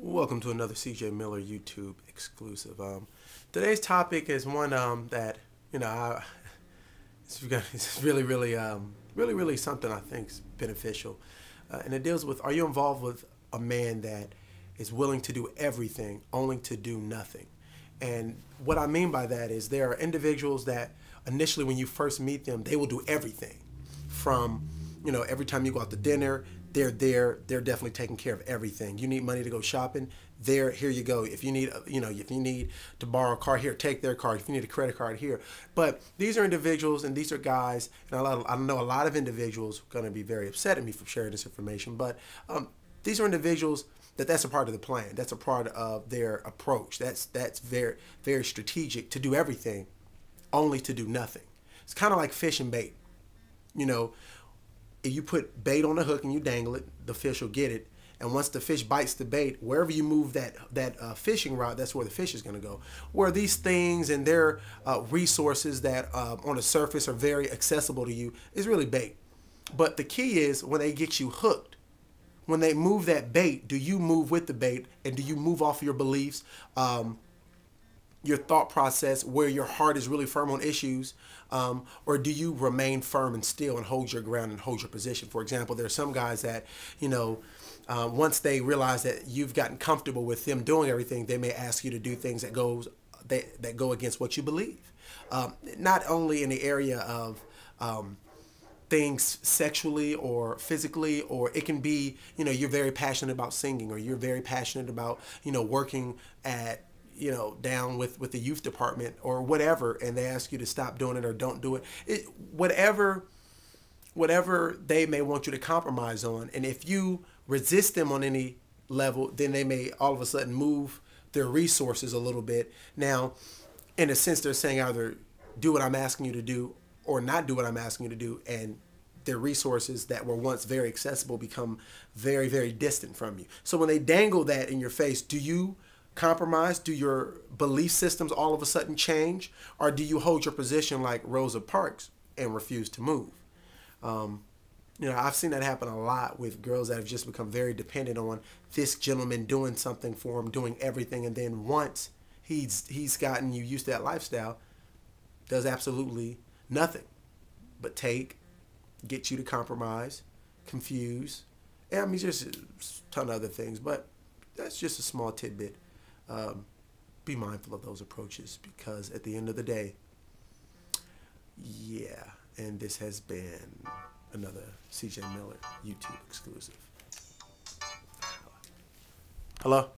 Welcome to another CJ Miller YouTube exclusive. Today's topic is one that it's really something I think is beneficial, and it deals with: are you involved with a man that is willing to do everything only to do nothing? And what I mean by that is there are individuals that initially, when you first meet them, they will do everything. From every time you go out to dinner, they're there. They're definitely taking care of everything. You need money to go shopping, here you go. If you need, if you need to borrow a car, here, take their car. If you need a credit card, here. But these are individuals and these are guys, and I know a lot of individuals are going to be very upset at me for sharing this information, but these are individuals that's a part of the plan. That's a part of their approach. That's very strategic, to do everything only to do nothing. It's kind of like fish and bait. If you put bait on the hook and you dangle it, the fish will get it. And once the fish bites the bait, wherever you move that fishing rod, that's where the fish is going to go. Where these things and their resources that on the surface are very accessible to you is really bait. But the key is when they get you hooked. When they move that bait, do you move with the bait, and do you move off your beliefs, your thought process, where your heart is really firm on issues, or do you remain firm and still and hold your ground and hold your position? For example, there are some guys that, once they realize that you've gotten comfortable with them doing everything, they may ask you to do things that go against what you believe. Not only in the area of things sexually or physically, or it can be, you're very passionate about singing, or you're very passionate about, working at, down with the youth department or whatever, and they ask you to stop doing it or don't do it. Whatever they may want you to compromise on, and if you resist them on any level, then they may all of a sudden move their resources a little bit. Now, in a sense, they're saying either do what I'm asking you to do or not do what I'm asking you to do, and their resources that were once very accessible become very distant from you. So when they dangle that in your face, do you compromise? Do your belief systems all of a sudden change? Or do you hold your position like Rosa Parks and refuse to move? I've seen that happen a lot with girls that have just become very dependent on this gentleman doing something for them, doing everything, and then once he's gotten you used to that lifestyle, does absolutely nothing but get you to compromise, confuse, and I mean just a ton of other things, but that's just a small tidbit. Be mindful of those approaches, because at the end of the day, yeah, and this has been another CJ Miller YouTube exclusive. Hello?